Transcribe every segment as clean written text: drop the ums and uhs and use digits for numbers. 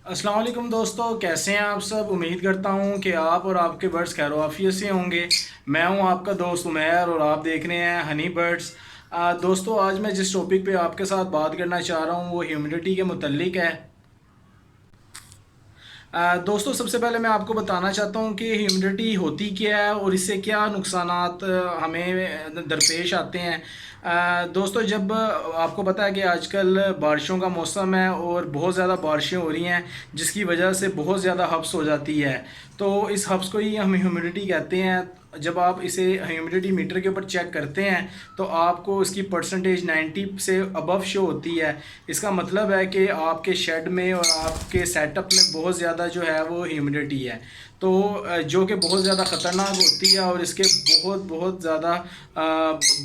अस्सलाम वालेकुम दोस्तों, कैसे हैं आप सब। उम्मीद करता हूं कि आप और आपके बर्ड्स खैर से होंगे। मैं हूं आपका दोस्त उमैर और आप देख रहे हैं हनी बर्ड्स। दोस्तों, आज मैं जिस टॉपिक पे आपके साथ बात करना चाह रहा हूं वो ह्यूमिडिटी के मुतल्लिक है। दोस्तों, सबसे पहले मैं आपको बताना चाहता हूँ कि ह्यूमिडिटी होती क्या है और इससे क्या नुकसानात हमें दरपेश आते हैं। दोस्तों, जब आपको पता है कि आजकल बारिशों का मौसम है और बहुत ज़्यादा बारिशें हो रही हैं जिसकी वजह से बहुत ज़्यादा हब्स हो जाती है। तो इस हब्स को ही हम ह्यूमिडिटी कहते हैं। जब आप इसे ह्यूमिडिटी मीटर के ऊपर चेक करते हैं तो आपको इसकी परसेंटेज 90 से अबव शो होती है। इसका मतलब है कि आपके शेड में और आपके सेटअप में बहुत ज़्यादा जो है वो ह्यूमिडिटी है। तो जो कि बहुत ज़्यादा ख़तरनाक होती है और इसके बहुत बहुत ज़्यादा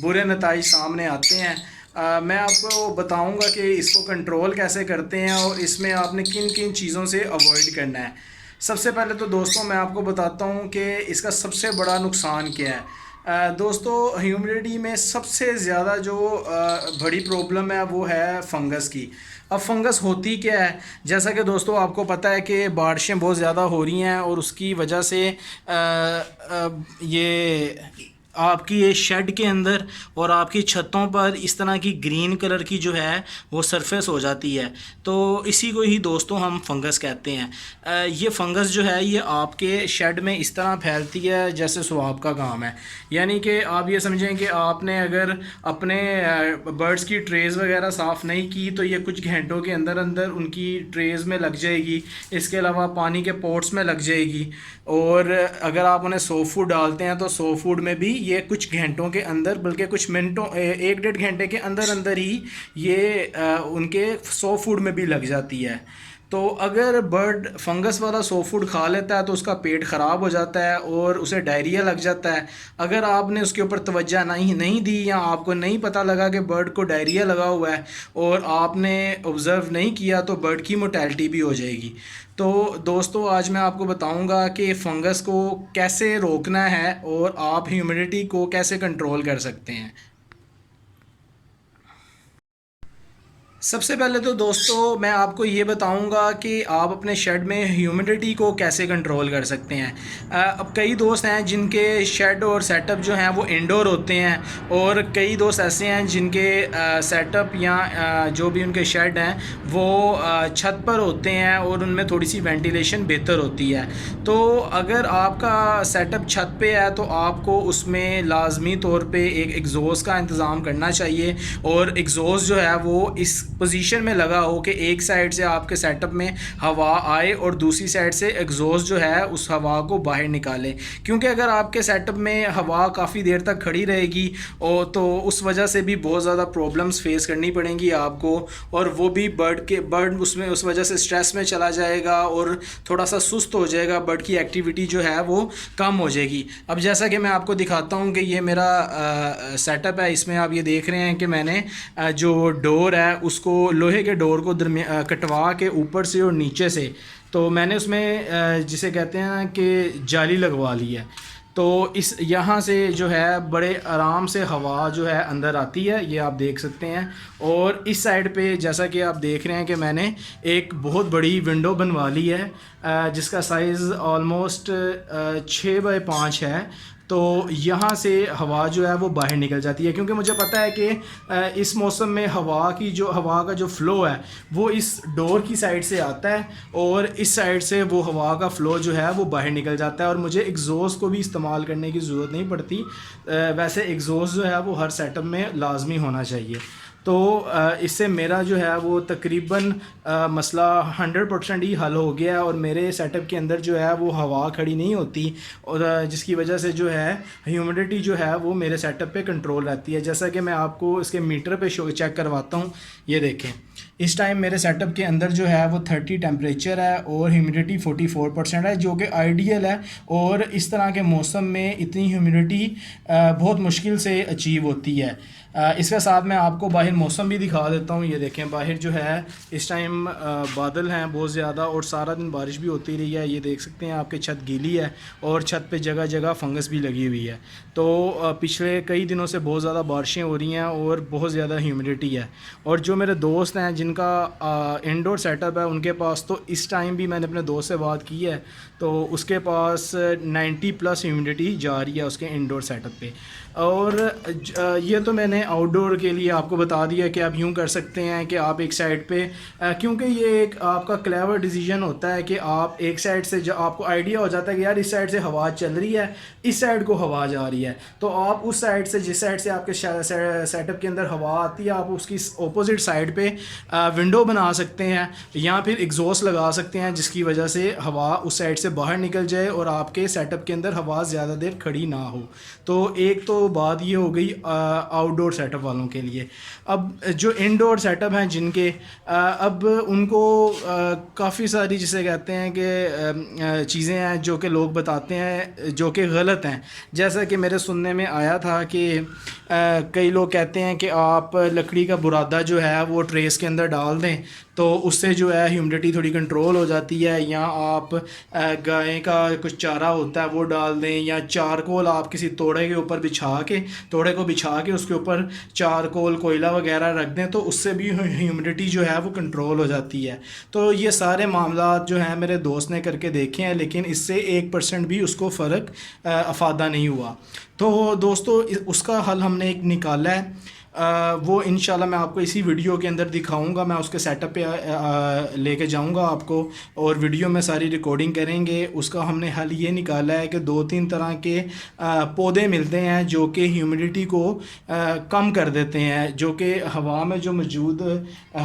बुरे नताइज सामने आते हैं। मैं आपको बताऊंगा कि इसको कंट्रोल कैसे करते हैं और इसमें आपने किन किन चीज़ों से अवॉइड करना है। सबसे पहले तो दोस्तों मैं आपको बताता हूँ कि इसका सबसे बड़ा नुकसान क्या है। दोस्तों, ह्यूमिडिटी में सबसे ज़्यादा जो बड़ी प्रॉब्लम है वो है फंगस की। अब फंगस होती क्या है, जैसा कि दोस्तों आपको पता है कि बारिशें बहुत ज़्यादा हो रही हैं और उसकी वजह से ये आपकी ये शेड के अंदर और आपकी छतों पर इस तरह की ग्रीन कलर की जो है वो सरफेस हो जाती है। तो इसी को ही दोस्तों हम फंगस कहते हैं। ये फंगस जो है ये आपके शेड में इस तरह फैलती है जैसे स्वाब का काम है। यानी कि आप ये समझें कि आपने अगर अपने बर्ड्स की ट्रेज़ वगैरह साफ़ नहीं की तो ये कुछ घंटों के अंदर अंदर उनकी ट्रेज़ में लग जाएगी। इसके अलावा पानी के पॉट्स में लग जाएगी। और अगर आप उन्हें सॉफ्ट फूड डालते हैं तो सॉफ्ट फूड में भी ये कुछ घंटों के अंदर, बल्कि कुछ मिनटों, एक डेढ़ घंटे के अंदर अंदर ही ये उनके सॉफ्ट फूड में भी लग जाती है। तो अगर बर्ड फंगस वाला सॉफ्ट फूड खा लेता है तो उसका पेट ख़राब हो जाता है और उसे डायरिया लग जाता है। अगर आपने उसके ऊपर तवज्जो नहीं नहीं दी या आपको नहीं पता लगा कि बर्ड को डायरिया लगा हुआ है और आपने ऑब्ज़र्व नहीं किया तो बर्ड की मोर्टेलिटी भी हो जाएगी। तो दोस्तों, आज मैं आपको बताऊंगा कि फ़ंगस को कैसे रोकना है और आप ह्यूमिडिटी को कैसे कंट्रोल कर सकते हैं। सबसे पहले तो दोस्तों मैं आपको ये बताऊंगा कि आप अपने शेड में ह्यूमिडिटी को कैसे कंट्रोल कर सकते हैं। अब कई दोस्त हैं जिनके शेड और सेटअप जो हैं वो इंडोर होते हैं और कई दोस्त ऐसे हैं जिनके सेटअप या जो भी उनके शेड हैं वो छत पर होते हैं और उनमें थोड़ी सी वेंटिलेशन बेहतर होती है। तो अगर आपका सेटअप छत पे है तो आपको उसमें लाजमी तौर पे एक एग्जॉस्ट का इंतज़ाम करना चाहिए और एग्जॉस्ट जो है वो इस पोजीशन में लगा हो कि एक साइड से आपके सेटअप में हवा आए और दूसरी साइड से एग्जॉस्ट जो है उस हवा को बाहर निकाले। क्योंकि अगर आपके सेटअप में हवा काफ़ी देर तक खड़ी रहेगी और तो उस वजह से भी बहुत ज़्यादा प्रॉब्लम्स फेस करनी पड़ेंगी आपको। और वो भी बर्ड उसमें उस वजह से स्ट्रेस में चला जाएगा और थोड़ा सा सुस्त हो जाएगा। बर्ड की एक्टिविटी जो है वो कम हो जाएगी। अब जैसा कि मैं आपको दिखाता हूँ कि ये मेरा सेटअप है, इसमें आप ये देख रहे हैं कि मैंने जो डोर है उसको, लोहे के डोर को कटवा के ऊपर से और नीचे से, तो मैंने उसमें जिसे कहते हैं कि जाली लगवा ली है। तो इस यहाँ से जो है बड़े आराम से हवा जो है अंदर आती है, ये आप देख सकते हैं। और इस साइड पे जैसा कि आप देख रहे हैं कि मैंने एक बहुत बड़ी विंडो बनवा ली है जिसका साइज़ ऑलमोस्ट 6 बाय 5 है। तो यहाँ से हवा जो है वो बाहर निकल जाती है, क्योंकि मुझे पता है कि इस मौसम में हवा का जो फ़्लो है वो इस डोर की साइड से आता है और इस साइड से वो हवा का फ़्लो जो है वो बाहर निकल जाता है और मुझे एग्जॉस्ट को भी इस्तेमाल करने की ज़रूरत नहीं पड़ती। वैसे एग्जॉस्ट जो है वो हर सेटअप में लाजमी होना चाहिए। तो इससे मेरा जो है वो तकरीबन मसला 100% ही हल हो गया और मेरे सेटअप के अंदर जो है वो हवा खड़ी नहीं होती और जिसकी वजह से जो है ह्यूमिडिटी जो है वो मेरे सेटअप पे कंट्रोल रहती है। जैसा कि मैं आपको इसके मीटर पे चेक करवाता हूँ, ये देखें इस टाइम मेरे सेटअप के अंदर जो है वो 30 टेम्परेचर है और ह्यूमिडिटी 44% है, जो कि आइडियल है। और इस तरह के मौसम में इतनी ह्यूमिडिटी बहुत मुश्किल से अचीव होती है। इसके साथ मैं आपको बाहर मौसम भी दिखा देता हूँ। ये देखें बाहर जो है इस टाइम बादल हैं बहुत ज़्यादा और सारा दिन बारिश भी होती रही है। ये देख सकते हैं आपके छत गीली है और छत पे जगह जगह फंगस भी लगी हुई है। तो पिछले कई दिनों से बहुत ज़्यादा बारिशें हो रही हैं और बहुत ज़्यादा ह्यूमिडिटी है। और जो मेरे दोस्त हैं जिनका इंडोर सेटअप है उनके पास तो इस टाइम भी मैंने अपने दोस्त से बात की है तो उसके पास 90+ ह्यूमिडिटी जा रही है उसके इंडोर सेटअप पे। और ये तो मैंने आउटडोर के लिए आपको बता दिया कि आप यूँ कर सकते हैं कि आप एक साइड पे क्योंकि ये एक आपका क्लेवर डिसीजन होता है कि आप एक साइड से जो आपको आइडिया हो जाता है कि यार इस साइड से हवा चल रही है, इस साइड को हवा जा रही है, तो आप उस साइड से जिस साइड से आपके सेटअप के अंदर हवा आती है आप उसकी अपोजिट साइड पे विंडो बना सकते हैं या फिर एग्जॉस्ट लगा सकते हैं जिसकी वजह से हवा उस साइड से बाहर निकल जाए और आपके सेटअप के अंदर हवा ज़्यादा देर खड़ी ना हो। तो एक तो बात ये हो गई आउटडोर सेटअप वालों के लिए। अब जो इंडोर सेटअप हैं जिनके अब उनको काफ़ी सारी जिसे कहते हैं कि चीज़ें हैं जो कि लोग बताते हैं जो कि गलत हैं। जैसा कि मेरे सुनने में आया था कि कई लोग कहते हैं कि आप लकड़ी का बुरादा जो है वो ट्रेस के अंदर डाल दें तो उससे जो है ह्यूमिडिटी थोड़ी कंट्रोल हो जाती है, या आप गाय का कुछ चारा होता है वो डाल दें, या चारकोल आप किसी तोड़े के ऊपर तोड़े को बिछा के उसके ऊपर चारकोल कोयला वगैरह रख दें तो उससे भी ह्यूमिडिटी जो है वो कंट्रोल हो जाती है। तो ये सारे मामला जो हैं मेरे दोस्त ने करके देखे हैं लेकिन इससे 1% भी उसको फ़र्क अफादा नहीं हुआ। तो दोस्तों उसका हल हमने एक निकाला है, वो इंशाल्लाह मैं आपको इसी वीडियो के अंदर दिखाऊंगा। मैं उसके सेटअप पे लेके जाऊंगा आपको और वीडियो में सारी रिकॉर्डिंग करेंगे। उसका हमने हल ये निकाला है कि 2-3 तरह के पौधे मिलते हैं जो कि ह्यूमिडिटी को कम कर देते हैं, जो कि हवा में जो मौजूद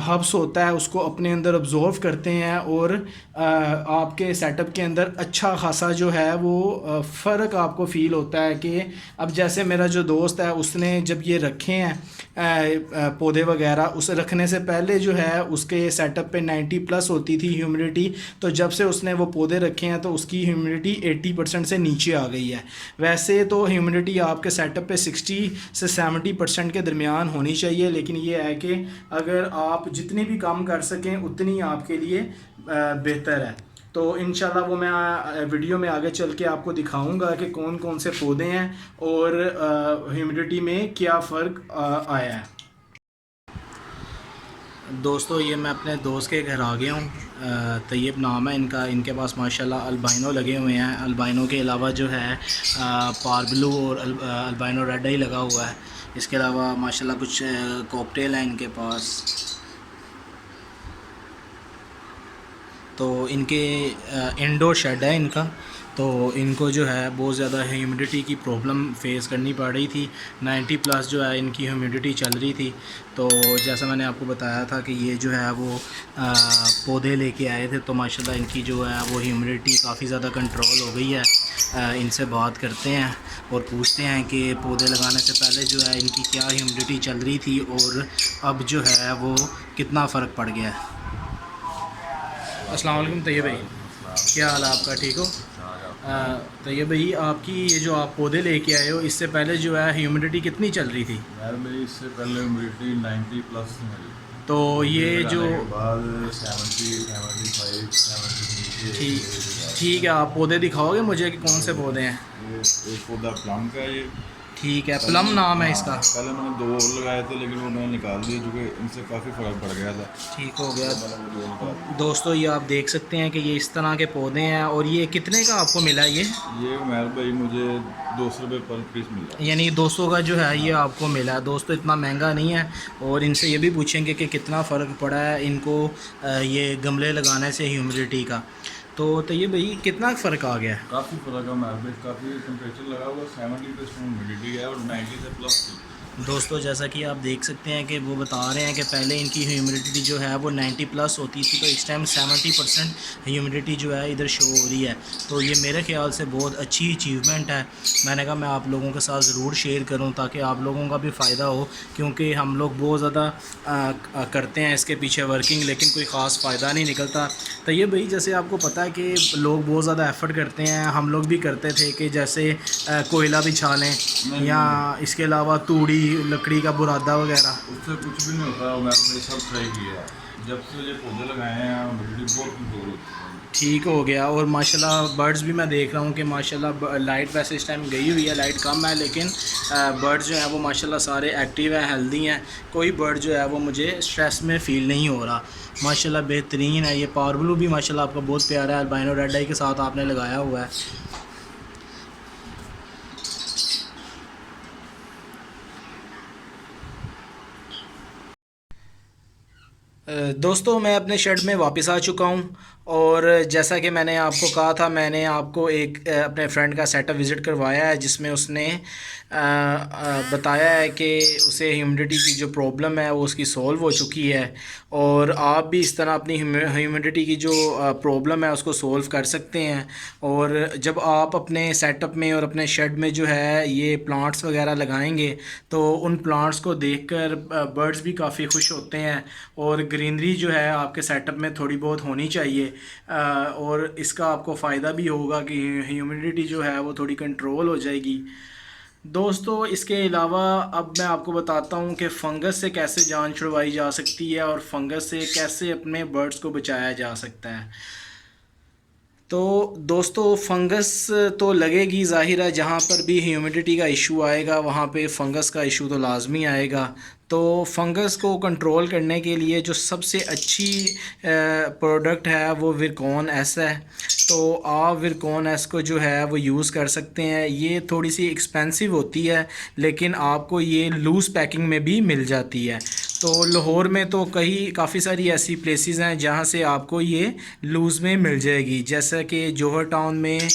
हब्स होता है उसको अपने अंदर अब्जॉर्व करते हैं और आपके सेटअप के अंदर अच्छा खासा जो है वो फ़र्क आपको फ़ील होता है। कि अब जैसे मेरा जो दोस्त है उसने जब ये रखे हैं पौधे वगैरह, उसे रखने से पहले जो है उसके सेटअप पे 90+ होती थी ह्यूमिडिटी, तो जब से उसने वो पौधे रखे हैं तो उसकी ह्यूमिडिटी 80% से नीचे आ गई है। वैसे तो ह्यूमिडिटी आपके सेटअप पे 60 से 70% के दरमियान होनी चाहिए, लेकिन ये है कि अगर आप जितनी भी कम कर सकें उतनी आपके लिए बेहतर है। तो इंशाल्लाह वो मैं वीडियो में आगे चल के आपको दिखाऊंगा कि कौन कौन से पौधे हैं और ह्यूमिडिटी में क्या फ़र्क आया है। दोस्तों ये मैं अपने दोस्त के घर आ गया हूँ, तैयब नाम है इनका। इनके पास माशाल्लाह अल्बाइनो लगे हुए हैं। अल्बाइनो के अलावा जो है पार ब्लू और अल्बाइनो रेड ही लगा हुआ है। इसके अलावा माशाल्लाह कुछ कॉकटेल हैं इनके पास। तो इनके इंडोर शेड है इनका, तो इनको जो है बहुत ज़्यादा ह्यूमिडिटी की प्रॉब्लम फेस करनी पड़ रही थी। 90+ जो है इनकी ह्यूमिडिटी चल रही थी। तो जैसा मैंने आपको बताया था कि ये जो है वो पौधे लेके आए थे, तो माशाल्लाह इनकी जो है वो ह्यूमिडिटी काफ़ी ज़्यादा कंट्रोल हो गई है। इनसे बात करते हैं और पूछते हैं कि पौधे लगाने से पहले जो है इनकी क्या ह्यूमिडिटी चल रही थी और अब जो है वो कितना फ़र्क पड़ गया है। अस्सलाम वालेकुम तैयब भाई, क्या हाल है आपका? ठीक हो? तैयब भाई आपकी ये जो आप पौधे लेके आए हो इससे पहले जो है ह्यूमिडिटी कितनी चल रही थी? यार मेरी इससे पहले ह्यूमिडिटी 90+ थी मेरी। तो ये जो बाद 70, 75, 70 ठीक है, आप पौधे दिखाओगे मुझे कि कौन से पौधे हैं? ये एक पौधा प्लम का है ये। ठीक है, प्लम नाम है इसका। पहले मैंने 2 और लगाए थे लेकिन वो मैंने निकाल दिए क्योंकि इनसे काफ़ी फ़र्क पड़ गया था। ठीक हो गया। तो मैंने वो 2 निकाल दिए। दोस्तों ये आप देख सकते हैं कि ये इस तरह के पौधे हैं। और ये कितने का आपको मिला ये उमैर भाई मुझे 200 रुपये पर पीस मिला, यानी 200 का जो है ये आपको मिला है। दोस्तों इतना महंगा नहीं है। और इनसे ये भी पूछेंगे कि कितना फ़र्क पड़ा है इनको ये गमले लगाने से ह्यूमिडिटी का। तो ये भाई कितना फ़र्क आ गया है? काफ़ी फ़र्क है उमैर भाई। काफ़ी टेम्परेचर लगा हुआ 70% ह्यूमिडिटी है और 90 से प्लस थी। दोस्तों जैसा कि आप देख सकते हैं कि वो बता रहे हैं कि पहले इनकी ह्यूमिडिटी जो है वो 90+ होती थी, तो इस टाइम 70% ह्यूमिडिटी जो है इधर शो हो रही है। तो ये मेरे ख्याल से बहुत अच्छी अचीवमेंट है। मैंने कहा मैं आप लोगों के साथ ज़रूर शेयर करूं ताकि आप लोगों का भी फ़ायदा हो, क्योंकि हम लोग बहुत ज़्यादा करते हैं इसके पीछे वर्किंग, लेकिन कोई ख़ास फ़ायदा नहीं निकलता। तैयब भाई, जैसे आपको पता है कि लोग बहुत ज़्यादा एफ़र्ट करते हैं, हम लोग भी करते थे कि जैसे कोयला बिछा लें नहीं या नहीं, इसके अलावा तूड़ी लकड़ी का बुरादा वगैरह। उससे कुछ भी नहीं होता। मैंने सब ट्राई किया है, जब से ये पौधे लगाए हैं ह्यूमिडिटी बहुत कंट्रोल होती है। ठीक हो गया। और माशाल्लाह बर्ड्स भी मैं देख रहा हूँ कि माशाल्लाह लाइट वैसे इस टाइम गई हुई है, लाइट कम है, लेकिन बर्ड्स जो हैं वो माशाल्लाह सारे एक्टिव हैं, हेल्दी हैं। कोई बर्ड जो है वो मुझे स्ट्रेस में फ़ील नहीं हो रहा। माशाल्लाह बेहतरीन है। ये पावर ब्लू भी माशाल्लाह आपका बहुत प्यारा है, अल्बाइनो रेड आई के साथ आपने लगाया हुआ है। दोस्तों, मैं अपने शेड में वापस आ चुका हूँ। और जैसा कि मैंने आपको कहा था, मैंने आपको एक अपने फ्रेंड का सेटअप विज़िट करवाया है, जिसमें उसने बताया है कि उसे ह्यूमिडिटी की जो प्रॉब्लम है वो उसकी सॉल्व हो चुकी है। और आप भी इस तरह अपनी ह्यूमिडिटी की जो प्रॉब्लम है उसको सॉल्व कर सकते हैं। और जब आप अपने सेटअप में और अपने शेड में जो है ये प्लांट्स वगैरह लगाएंगे, तो उन प्लांट्स को देखकर बर्ड्स भी काफ़ी खुश होते हैं। और ग्रीनरी जो है आपके सेटअप में थोड़ी बहुत होनी चाहिए। और इसका आपको फ़ायदा भी होगा कि ह्यूमिडिटी जो है वो थोड़ी कंट्रोल हो जाएगी। दोस्तों, इसके अलावा अब मैं आपको बताता हूँ कि फ़ंगस से कैसे जान छुड़वाई जा सकती है और फंगस से कैसे अपने बर्ड्स को बचाया जा सकता है। तो दोस्तों, फंगस तो लगेगी, ज़ाहिर है जहाँ पर भी ह्यूमिडिटी का इशू आएगा वहाँ पे फंगस का इशू तो लाजमी आएगा। तो फंगस को कंट्रोल करने के लिए जो सबसे अच्छी प्रोडक्ट है वो विरकॉन एस है। तो आप विरकॉन एस को जो है वो यूज़ कर सकते हैं। ये थोड़ी सी एक्सपेंसिव होती है, लेकिन आपको ये लूज़ पैकिंग में भी मिल जाती है। तो लाहौर में तो काफ़ी सारी ऐसी प्लेसेस हैं जहाँ से आपको ये लूज़ में मिल जाएगी। जैसा कि जौहर टाउन में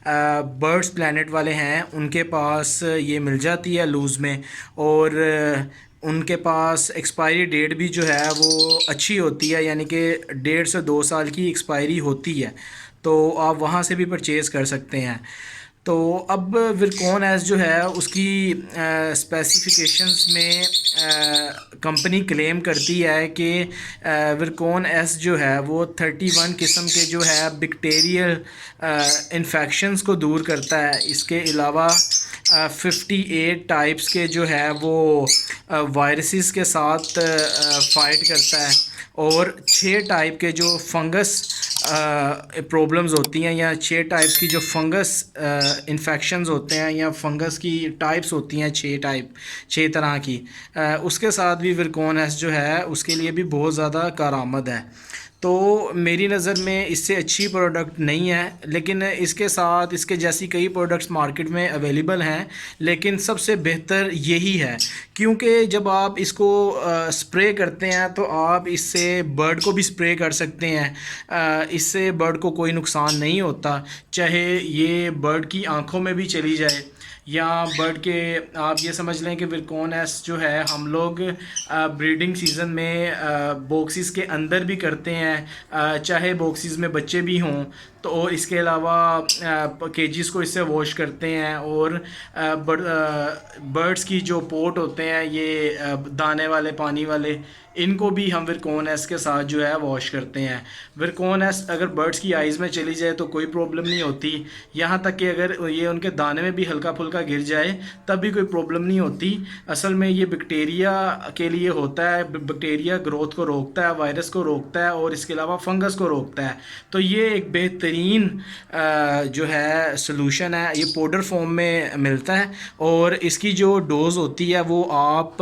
बर्ड्स प्लैनेट वाले हैं, उनके पास ये मिल जाती है लूज़ में। और उनके पास एक्सपायरी डेट भी जो है वो अच्छी होती है, यानी कि 1.5 से 2 साल की एक्सपायरी होती है। तो आप वहाँ से भी परचेज़ कर सकते हैं। तो अब विरकॉन एस जो है उसकी स्पेसिफिकेशंस में कंपनी क्लेम करती है कि विरकॉन एस जो है वो 31 किस्म के जो है बैक्टीरियल इन्फेक्शंस को दूर करता है। इसके अलावा 58 टाइप्स के जो है वो वायरसेस के साथ फ़ाइट करता है। और 6 टाइप के जो फंगस प्रॉब्लम्स होती हैं, या 6 टाइप्स की जो फंगस इन्फेक्शंस होते हैं, या फंगस की टाइप्स होती हैं, 6 तरह की, उसके साथ भी विरकॉन एस जो है उसके लिए भी बहुत ज़्यादा कारआमद है। तो मेरी नज़र में इससे अच्छी प्रोडक्ट नहीं है, लेकिन इसके साथ इसके जैसी कई प्रोडक्ट्स मार्केट में अवेलेबल हैं, लेकिन सबसे बेहतर यही है। क्योंकि जब आप इसको स्प्रे करते हैं तो आप इससे बर्ड को भी स्प्रे कर सकते हैं। इससे बर्ड को कोई नुकसान नहीं होता, चाहे ये बर्ड की आंखों में भी चली जाए, या बर्ड के, आप ये समझ लें कि विरकॉन एस जो है हम लोग ब्रीडिंग सीज़न में बॉक्सेस के अंदर भी करते हैं, चाहे बॉक्सेस में बच्चे भी हों। तो और इसके अलावा केजीज़ को इससे वॉश करते हैं। और बर्ड्स की जो पोट होते हैं ये दाने वाले, पानी वाले, इनको भी हम विरकॉन एस के साथ जो है वॉश करते हैं। विरकॉन एस अगर बर्ड्स की आइज़ में चली जाए तो कोई प्रॉब्लम नहीं होती, यहाँ तक कि अगर ये उनके दाने में भी हल्का फुल्का गिर जाए तब भी कोई प्रॉब्लम नहीं होती। असल में ये बैक्टीरिया के लिए होता है, बैक्टीरिया ग्रोथ को रोकता है, वायरस को रोकता है, और इसके अलावा फंगस को रोकता है। तो ये एक बेहतरीन जो है सलूशन है। ये पाउडर फॉर्म में मिलता है, और इसकी जो डोज़ होती है वो आप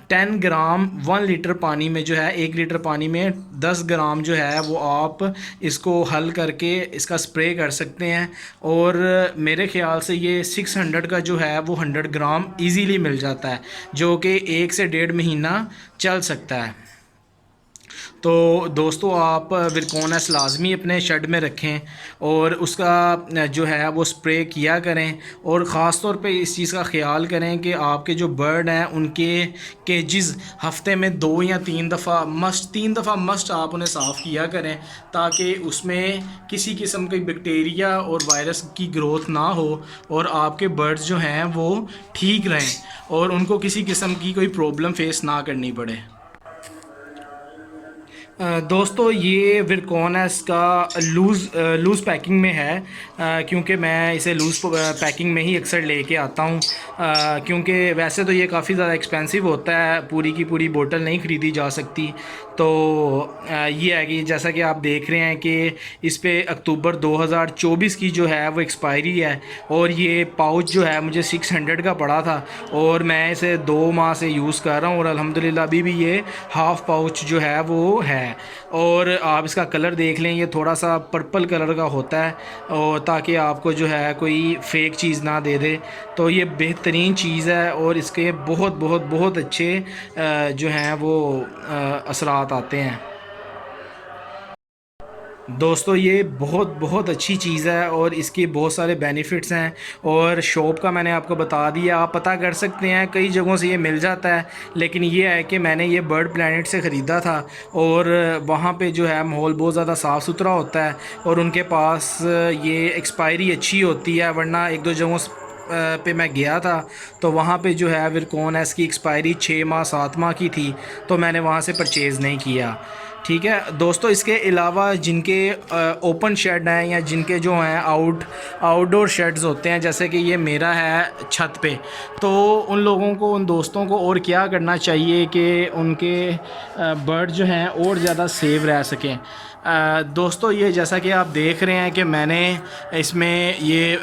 10 ग्राम 1 लीटर पानी में जो है, 1 लीटर पानी में 10 ग्राम जो है वो आप इसको हल करके इसका स्प्रे कर सकते हैं। और मेरे ख़्याल से ये 600 का जो है वो 100 ग्राम इजीली मिल जाता है, जो कि 1 से 1.5 महीना चल सकता है। तो दोस्तों, आप विरकॉन एस लाजमी अपने शेड में रखें और उसका जो है वो स्प्रे किया करें। और ख़ास तौर पे इस चीज़ का ख्याल करें कि आपके जो बर्ड हैं उनके केजेस हफ्ते में 2 या 3 दफ़ा मस्ट आप उन्हें साफ़ किया करें, ताकि उसमें किसी किस्म की बैक्टीरिया और वायरस की ग्रोथ ना हो, और आपके बर्ड्स जो हैं वो ठीक रहें और उनको किसी किस्म की कोई प्रॉब्लम फेस ना करनी पड़े। दोस्तों ये विरकॉनस का लूज़ पैकिंग में है, क्योंकि मैं इसे लूज़ पैकिंग में ही अक्सर लेके आता हूँ, क्योंकि वैसे तो ये काफ़ी ज़्यादा एक्सपेंसिव होता है, पूरी की पूरी बोतल नहीं ख़रीदी जा सकती। तो ये है कि जैसा कि आप देख रहे हैं कि इस पे अक्टूबर 2024 की जो है वो एक्सपायरी है, और ये पाउच जो है मुझे 600 का पड़ा था, और मैं इसे 2 माह से यूज़ कर रहा हूँ, और अल्हम्दुलिल्लाह अभी भी ये हाफ़ पाउच जो है वो है। और आप इसका कलर देख लें, ये थोड़ा सा पर्पल कलर का होता है, और ताकि आपको जो है कोई फ़ेक चीज़ ना दे दे। तो ये बेहतरीन चीज़ है, और इसके बहुत बहुत बहुत अच्छे जो हैं वो असरात आते हैं। दोस्तों ये बहुत बहुत अच्छी चीज़ है, और इसके बहुत सारे बेनिफिट्स हैं, और शॉप का मैंने आपको बता दिया, आप पता कर सकते हैं, कई जगहों से ये मिल जाता है। लेकिन ये है कि मैंने ये बर्ड प्लैनेट से ख़रीदा था, और वहाँ पे जो है माहौल बहुत ज़्यादा साफ़ सुथरा होता है, और उनके पास ये एक्सपायरी अच्छी होती है। वरना एक दो जगहों पे मैं गया था, तो वहाँ पे जो है विरकॉनस की एक्सपायरी 6 माह 7 माह की थी, तो मैंने वहाँ से परचेज़ नहीं किया। ठीक है दोस्तों, इसके अलावा जिनके ओपन शेड हैं, या जिनके जो हैं आउटडोर शेड्स होते हैं, जैसे कि ये मेरा है छत पे, तो उन लोगों को, उन दोस्तों को और क्या करना चाहिए कि उनके बर्ड जो हैं और ज़्यादा सेव रह सकें। दोस्तों ये जैसा कि आप देख रहे हैं कि मैंने इसमें ये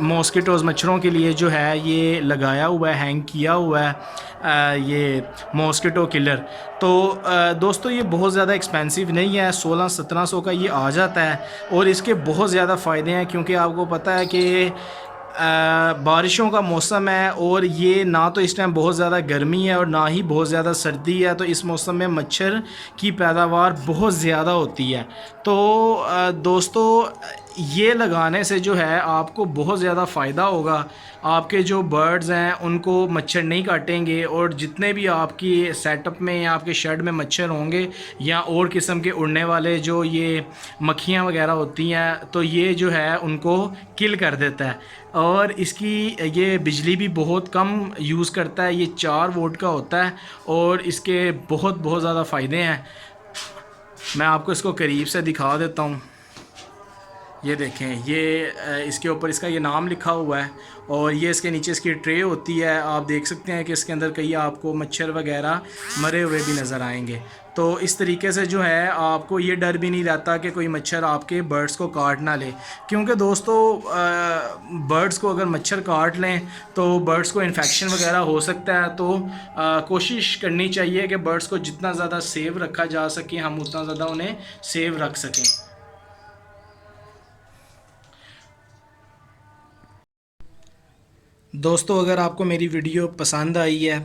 मॉस्किटोज़, मच्छरों के लिए जो है ये लगाया हुआ है, हैंग किया हुआ है ये मॉस्किटो किलर। तो दोस्तों ये बहुत ज़्यादा एक्सपेंसिव नहीं है, 1600-1700 का ये आ जाता है, और इसके बहुत ज़्यादा फ़ायदे हैं, क्योंकि आपको पता है कि बारिशों का मौसम है, और ये ना तो इस टाइम बहुत ज़्यादा गर्मी है और ना ही बहुत ज़्यादा सर्दी है, तो इस मौसम में मच्छर की पैदावार बहुत ज़्यादा होती है। तो दोस्तों ये लगाने से जो है आपको बहुत ज़्यादा फ़ायदा होगा, आपके जो बर्ड्स हैं उनको मच्छर नहीं काटेंगे, और जितने भी आपकी सेटअप में या आपके शेड में मच्छर होंगे, या और किस्म के उड़ने वाले जो ये मक्खियाँ वगैरह होती हैं, तो ये जो है उनको किल कर देता है। और इसकी ये बिजली भी बहुत कम यूज़ करता है, ये 4 वोल्ट का होता है, और इसके बहुत बहुत ज़्यादा फ़ायदे हैं। मैं आपको इसको करीब से दिखा देता हूँ। ये देखें, ये इसके ऊपर इसका ये नाम लिखा हुआ है, और ये इसके नीचे इसकी ट्रे होती है। आप देख सकते हैं कि इसके अंदर कई आपको मच्छर वगैरह मरे हुए भी नज़र आएंगे। तो इस तरीके से जो है आपको ये डर भी नहीं रहता कि कोई मच्छर आपके बर्ड्स को काट ना ले, क्योंकि दोस्तों बर्ड्स को अगर मच्छर काट लें तो बर्ड्स को इन्फेक्शन वगैरह हो सकता है। तो कोशिश करनी चाहिए कि बर्ड्स को जितना ज़्यादा सेव रखा जा सके, हम उतना ज़्यादा उन्हें सेव रख सकें। दोस्तों अगर आपको मेरी वीडियो पसंद आई है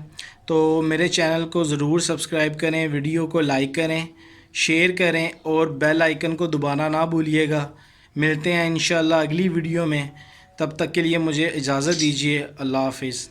तो मेरे चैनल को ज़रूर सब्सक्राइब करें, वीडियो को लाइक करें, शेयर करें, और बेल आइकन को दबाना ना भूलिएगा। मिलते हैं इंशाल्लाह अगली वीडियो में, तब तक के लिए मुझे इजाज़त दीजिए। अल्लाह हाफ़िज़।